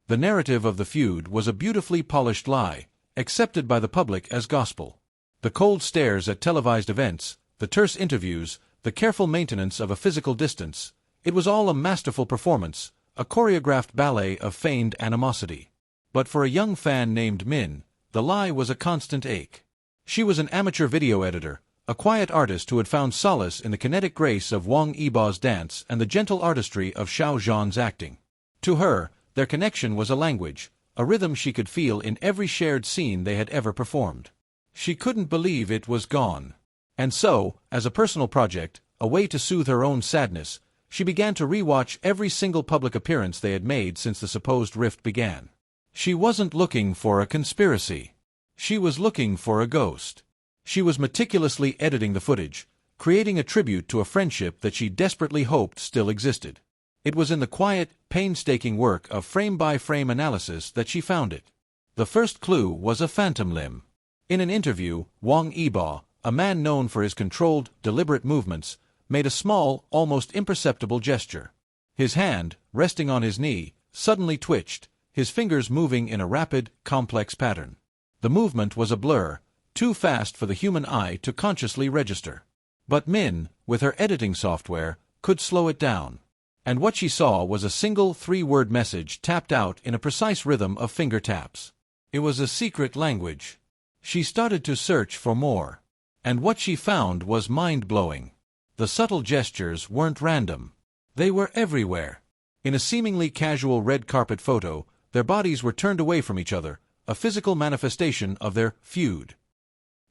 The narrative of the feud was a beautifully polished lie, accepted by the public as gospel. The cold stares at televised events, the terse interviews, the careful maintenance of a physical distance, it was all a masterful performance, a choreographed ballet of feigned animosity. But for a young fan named Min, the lie was a constant ache. She was an amateur video editor, a quiet artist who had found solace in the kinetic grace of WangYibo's dance and the gentle artistry of Xiao Zhan's acting. To her, their connection was a language, a rhythm she could feel in every shared scene they had ever performed. She couldn't believe it was gone. And so, as a personal project, a way to soothe her own sadness, she began to rewatch every single public appearance they had made since the supposed rift began. She wasn't looking for a conspiracy. She was looking for a ghost. She was meticulously editing the footage, creating a tribute to a friendship that she desperately hoped still existed. It was in the quiet, painstaking work of frame-by-frame analysis that she found it. The first clue was a phantom limb. In an interview, WangYibo, a man known for his controlled, deliberate movements, made a small, almost imperceptible gesture. His hand, resting on his knee, suddenly twitched, his fingers moving in a rapid, complex pattern. The movement was a blur, too fast for the human eye to consciously register. But Min, with her editing software, could slow it down. And what she saw was a single three-word message tapped out in a precise rhythm of finger taps. It was a secret language. She started to search for more. And what she found was mind-blowing. The subtle gestures weren't random. They were everywhere. In a seemingly casual red carpet photo, their bodies were turned away from each other, a physical manifestation of their feud.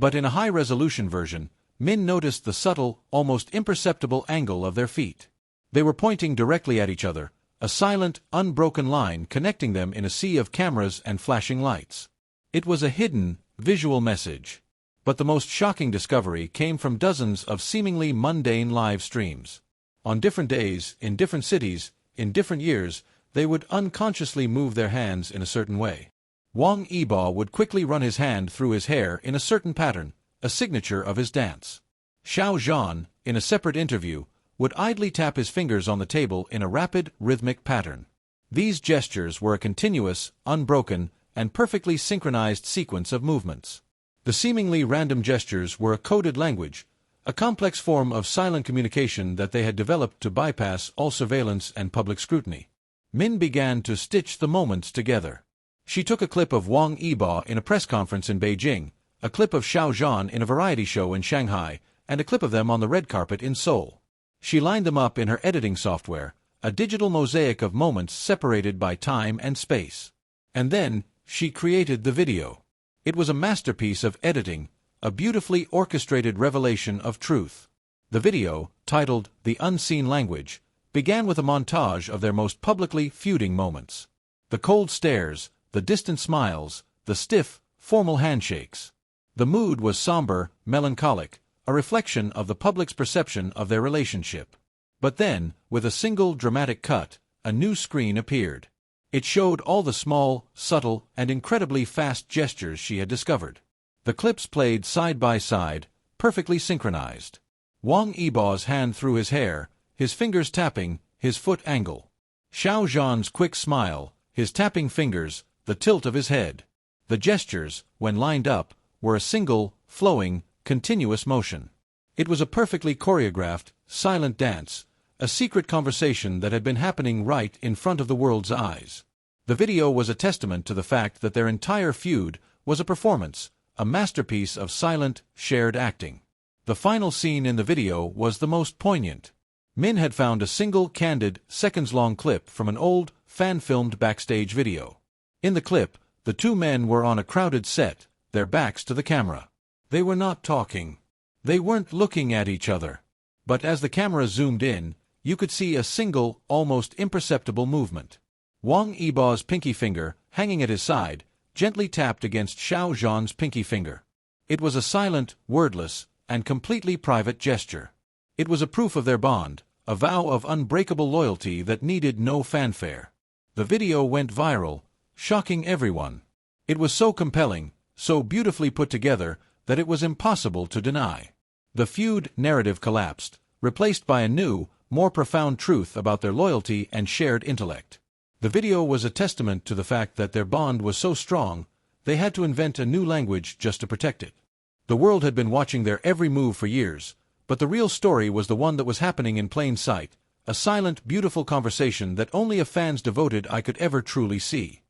But in a high-resolution version, Min noticed the subtle, almost imperceptible angle of their feet. They were pointing directly at each other, a silent, unbroken line connecting them in a sea of cameras and flashing lights. It was a hidden, visual message. But the most shocking discovery came from dozens of seemingly mundane live streams. On different days, in different cities, in different years, they would unconsciously move their hands in a certain way. WangYibo would quickly run his hand through his hair in a certain pattern, a signature of his dance. Xiao Zhan, in a separate interview, would idly tap his fingers on the table in a rapid, rhythmic pattern. These gestures were a continuous, unbroken, and perfectly synchronized sequence of movements. The seemingly random gestures were a coded language, a complex form of silent communication that they had developed to bypass all surveillance and public scrutiny. Min began to stitch the moments together. She took a clip of WangYibo in a press conference in Beijing, a clip of Xiao Zhan in a variety show in Shanghai, and a clip of them on the red carpet in Seoul. She lined them up in her editing software, a digital mosaic of moments separated by time and space. And then, she created the video. It was a masterpiece of editing, a beautifully orchestrated revelation of truth. The video, titled The Unseen Language, began with a montage of their most publicly feuding moments. The cold stares, the distant smiles, the stiff, formal handshakes. The mood was somber, melancholic, a reflection of the public's perception of their relationship. But then, with a single dramatic cut, a new screen appeared. It showed all the small, subtle, and incredibly fast gestures she had discovered. The clips played side by side, perfectly synchronized. WangYibo's hand through his hair, his fingers tapping, his foot angle. Xiao Zhan's quick smile, his tapping fingers, the tilt of his head. The gestures, when lined up, were a single, flowing, continuous motion. It was a perfectly choreographed, silent dance, a secret conversation that had been happening right in front of the world's eyes. The video was a testament to the fact that their entire feud was a performance, a masterpiece of silent, shared acting. The final scene in the video was the most poignant. Min had found a single candid, seconds-long clip from an old, fan-filmed backstage video. In the clip, the two men were on a crowded set, their backs to the camera. They were not talking. They weren't looking at each other. But as the camera zoomed in, you could see a single, almost imperceptible movement. WangYibo's pinky finger, hanging at his side, gently tapped against Xiao Zhan's pinky finger. It was a silent, wordless, and completely private gesture. It was a proof of their bond, a vow of unbreakable loyalty that needed no fanfare. The video went viral, shocking everyone. It was so compelling, so beautifully put together, that it was impossible to deny. The feud narrative collapsed, replaced by a new, more profound truth about their loyalty and shared intellect. The video was a testament to the fact that their bond was so strong, they had to invent a new language just to protect it. The world had been watching their every move for years, but the real story was the one that was happening in plain sight, a silent, beautiful conversation that only a fan's devoted eye could ever truly see.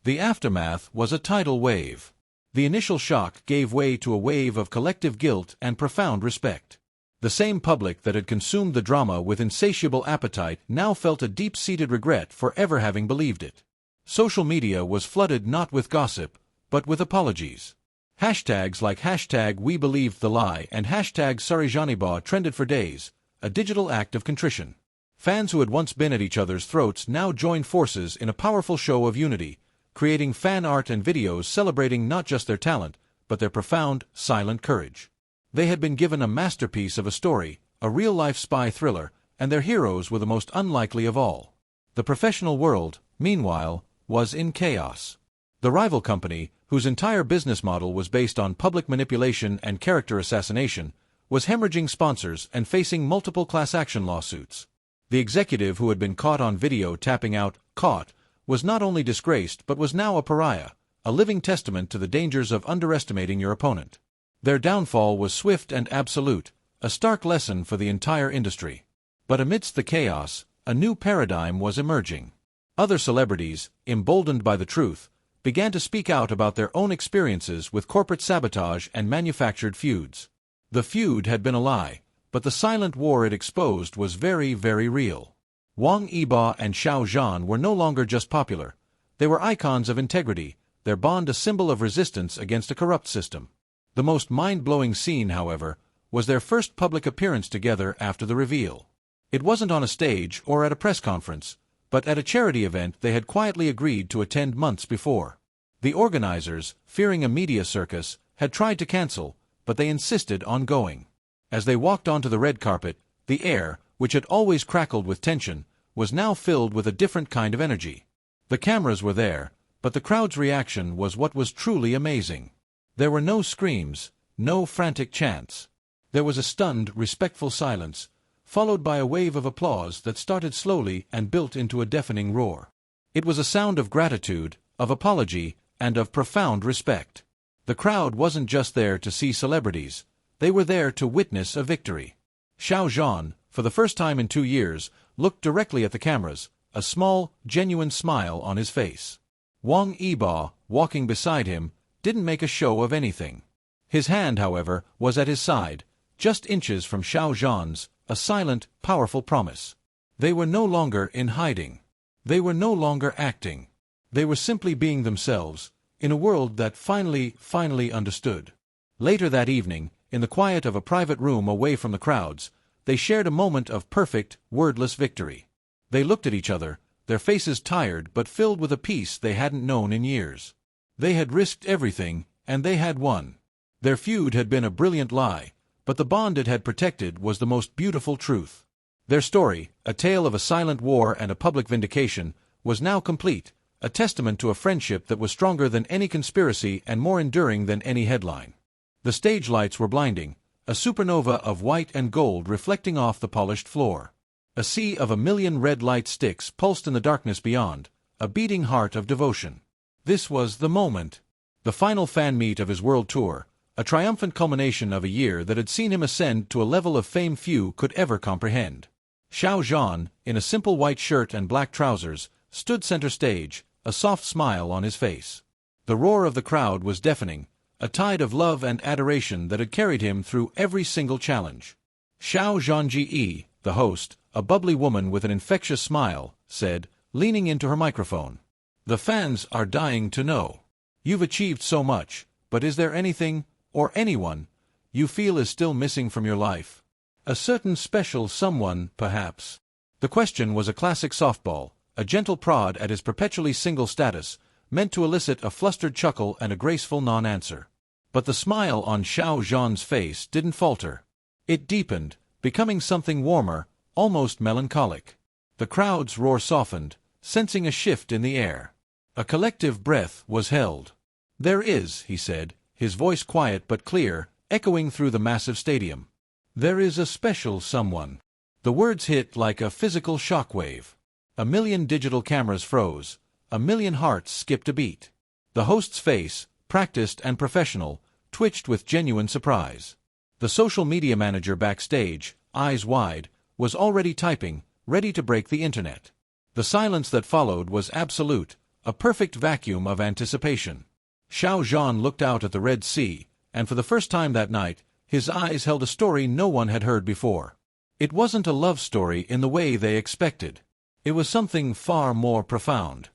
The aftermath was a tidal wave. The initial shock gave way to a wave of collective guilt and profound respect. The same public that had consumed the drama with insatiable appetite now felt a deep-seated regret for ever having believed it. Social media was flooded not with gossip, but with apologies. Hashtags like #WeBelievedTheLie and #SorryJohnnyBaugh trended for days, a digital act of contrition. Fans who had once been at each other's throats now joined forces in a powerful show of unity, creating fan art and videos celebrating not just their talent, but their profound, silent courage. They had been given a masterpiece of a story, a real-life spy thriller, and their heroes were the most unlikely of all. The professional world, meanwhile, was in chaos. The rival company, whose entire business model was based on public manipulation and character assassination, was hemorrhaging sponsors and facing multiple class action lawsuits. The executive who had been caught on video tapping out, "Caught," was not only disgraced but was now a pariah, a living testament to the dangers of underestimating your opponent. Their downfall was swift and absolute, a stark lesson for the entire industry. But amidst the chaos, a new paradigm was emerging. Other celebrities, emboldened by the truth, began to speak out about their own experiences with corporate sabotage and manufactured feuds. The feud had been a lie, but the silent war it exposed was very, very real. WangYibo and Xiao Zhan were no longer just popular. They were icons of integrity, their bond a symbol of resistance against a corrupt system. The most mind-blowing scene, however, was their first public appearance together after the reveal. It wasn't on a stage or at a press conference, but at a charity event they had quietly agreed to attend months before. The organizers, fearing a media circus, had tried to cancel, but they insisted on going. As they walked onto the red carpet, the air, which had always crackled with tension, was now filled with a different kind of energy. The cameras were there, but the crowd's reaction was what was truly amazing. There were no screams, no frantic chants. There was a stunned, respectful silence, followed by a wave of applause that started slowly and built into a deafening roar. It was a sound of gratitude, of apology, and of profound respect. The crowd wasn't just there to see celebrities, they were there to witness a victory. Xiao Zhan, for the first time in 2 years, looked directly at the cameras, a small, genuine smile on his face. WangYibo, walking beside him, didn't make a show of anything. His hand, however, was at his side, just inches from Xiao Zhan's, a silent, powerful promise. They were no longer in hiding. They were no longer acting. They were simply being themselves, in a world that finally understood. Later that evening, in the quiet of a private room away from the crowds, they shared a moment of perfect, wordless victory. They looked at each other, their faces tired but filled with a peace they hadn't known in years. They had risked everything, and they had won. Their feud had been a brilliant lie, but the bond it had protected was the most beautiful truth. Their story, a tale of a silent war and a public vindication, was now complete, a testament to a friendship that was stronger than any conspiracy and more enduring than any headline. The stage lights were blinding, a supernova of white and gold reflecting off the polished floor. A sea of 1,000,000 red light sticks pulsed in the darkness beyond, a beating heart of devotion. This was the moment. The final fan meet of his world tour, a triumphant culmination of a year that had seen him ascend to a level of fame few could ever comprehend. Xiao Zhan, in a simple white shirt and black trousers, stood center stage, a soft smile on his face. The roar of the crowd was deafening, a tide of love and adoration that had carried him through every single challenge. Xiao Zhan, the host, a bubbly woman with an infectious smile, said, leaning into her microphone, "The fans are dying to know. You've achieved so much, but is there anything, or anyone, you feel is still missing from your life? A certain special someone, perhaps?" The question was a classic softball, a gentle prod at his perpetually single status, meant to elicit a flustered chuckle and a graceful non-answer. But the smile on Xiao Zhan's face didn't falter. It deepened, becoming something warmer, almost melancholic. The crowd's roar softened, sensing a shift in the air. A collective breath was held. "There is," he said, his voice quiet but clear, echoing through the massive stadium. "There is a special someone." The words hit like a physical shockwave. A million digital cameras froze. A million hearts skipped a beat. The host's face, practiced and professional, twitched with genuine surprise. The social media manager backstage, eyes wide, was already typing, ready to break the internet. The silence that followed was absolute, a perfect vacuum of anticipation. XiaoZhan looked out at the Red Sea, and for the first time that night, his eyes held a story no one had heard before. It wasn't a love story in the way they expected. It was something far more profound.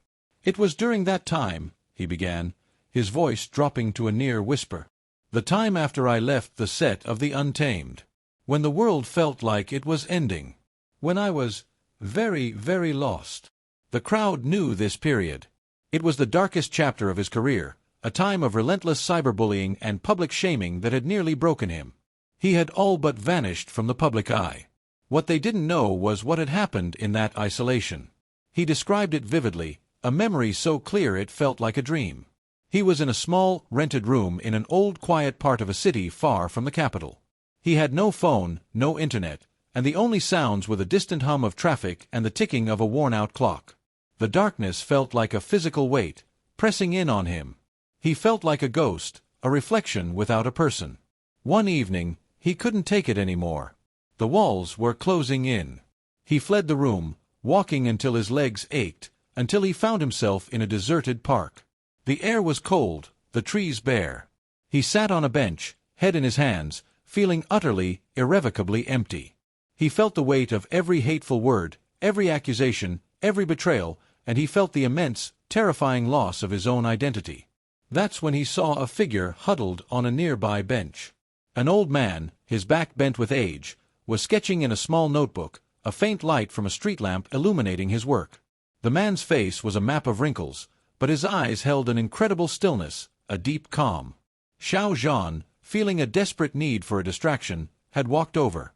It was during that time, he began, his voice dropping to a near whisper. The time after I left the set of The Untamed. When the world felt like it was ending. When I was very, very lost. The crowd knew this period. It was the darkest chapter of his career, a time of relentless cyberbullying and public shaming that had nearly broken him. He had all but vanished from the public eye. What they didn't know was what had happened in that isolation. He described it vividly, a memory so clear it felt like a dream. He was in a small, rented room in an old quiet part of a city far from the capital. He had no phone, no internet, and the only sounds were the distant hum of traffic and the ticking of a worn-out clock. The darkness felt like a physical weight, pressing in on him. He felt like a ghost, a reflection without a person. One evening, he couldn't take it anymore. The walls were closing in. He fled the room, walking until his legs ached, until he found himself in a deserted park. The air was cold, the trees bare. He sat on a bench, head in his hands, feeling utterly, irrevocably empty. He felt the weight of every hateful word, every accusation, every betrayal, and he felt the immense, terrifying loss of his own identity. That's when he saw a figure huddled on a nearby bench. An old man, his back bent with age, was sketching in a small notebook, a faint light from a street lamp illuminating his work. The man's face was a map of wrinkles, but his eyes held an incredible stillness, a deep calm. XiaoZhan, feeling a desperate need for a distraction, had walked over.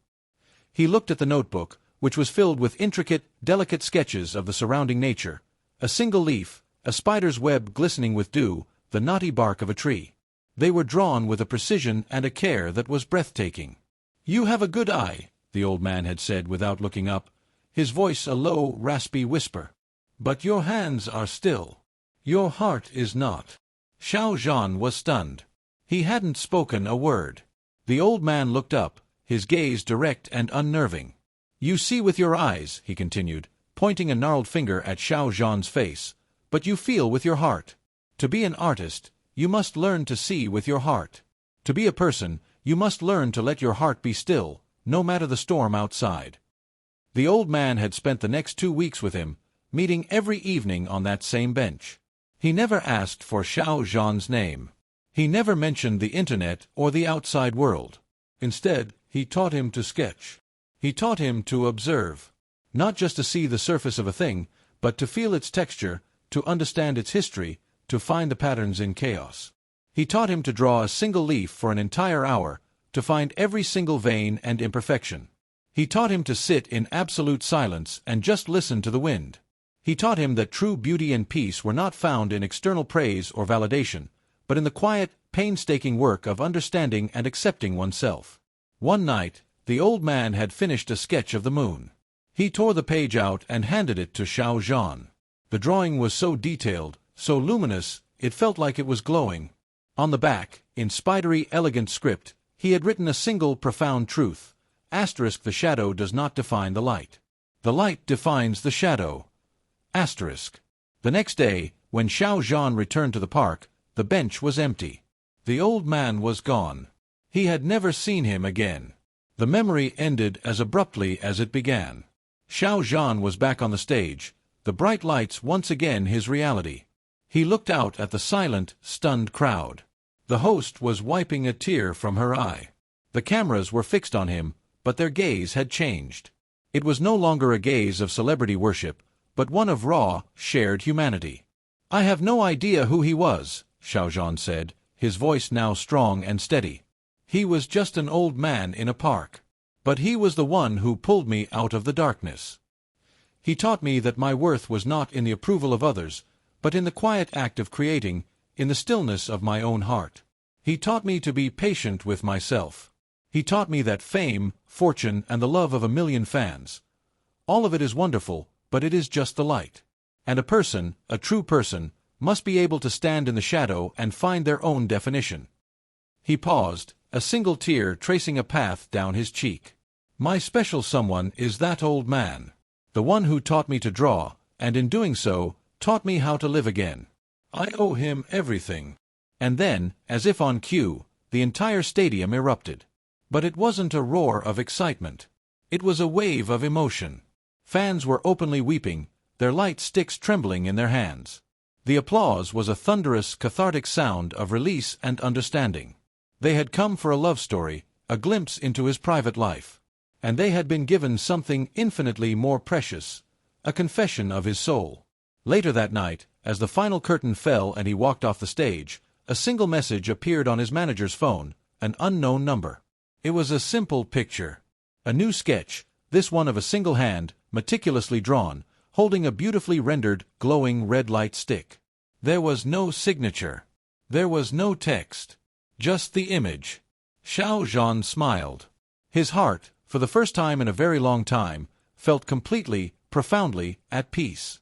He looked at the notebook, which was filled with intricate, delicate sketches of the surrounding nature, a single leaf, a spider's web glistening with dew, the knotty bark of a tree. They were drawn with a precision and a care that was breathtaking. "You have a good eye," the old man had said without looking up, his voice a low, raspy whisper. "But your hands are still. Your heart is not." XiaoZhan was stunned. He hadn't spoken a word. The old man looked up, his gaze direct and unnerving. "You see with your eyes," he continued, pointing a gnarled finger at XiaoZhan's face, "but you feel with your heart. To be an artist, you must learn to see with your heart. To be a person, you must learn to let your heart be still, no matter the storm outside." The old man had spent the next 2 weeks with him, meeting every evening on that same bench. He never asked for XiaoZhan's name. He never mentioned the internet or the outside world. Instead, he taught him to sketch. He taught him to observe. Not just to see the surface of a thing, but to feel its texture, to understand its history, to find the patterns in chaos. He taught him to draw a single leaf for an entire hour, to find every single vein and imperfection. He taught him to sit in absolute silence and just listen to the wind. He taught him that true beauty and peace were not found in external praise or validation, but in the quiet, painstaking work of understanding and accepting oneself. One night, the old man had finished a sketch of the moon. He tore the page out and handed it to XiaoZhan. The drawing was so detailed, so luminous, it felt like it was glowing. On the back, in spidery, elegant script, he had written a single profound truth. Asterisk, the shadow does not define the light. The light defines the shadow. Asterisk. The next day, when XiaoZhan returned to the park, the bench was empty. The old man was gone. He had never seen him again. The memory ended as abruptly as it began. XiaoZhan was back on the stage, the bright lights once again his reality. He looked out at the silent, stunned crowd. The host was wiping a tear from her eye. The cameras were fixed on him, but their gaze had changed. It was no longer a gaze of celebrity worship, but one of raw, shared humanity. "I have no idea who he was," XiaoZhan said, his voice now strong and steady. "He was just an old man in a park. But he was the one who pulled me out of the darkness. He taught me that my worth was not in the approval of others, but in the quiet act of creating, in the stillness of my own heart. He taught me to be patient with myself. He taught me that fame, fortune, and the love of a million fans, all of it is wonderful, but it is just the light. And a person, a true person, must be able to stand in the shadow and find their own definition. He paused, a single tear tracing a path down his cheek. My special someone is that old man. The one who taught me to draw, and in doing so, taught me how to live again. I owe him everything. And then, as if on cue, the entire stadium erupted. But it wasn't a roar of excitement. It was a wave of emotion. Fans were openly weeping, their light sticks trembling in their hands. The applause was a thunderous, cathartic sound of release and understanding. They had come for a love story, a glimpse into his private life. And they had been given something infinitely more precious, a confession of his soul. Later that night, as the final curtain fell and he walked off the stage, a single message appeared on his manager's phone, an unknown number. It was a simple picture. A new sketch, this one of a single hand, meticulously drawn, holding a beautifully rendered, glowing red light stick. There was no signature. There was no text. Just the image. Xiao Zhan smiled. His heart, for the first time in a very long time, felt completely, profoundly at peace.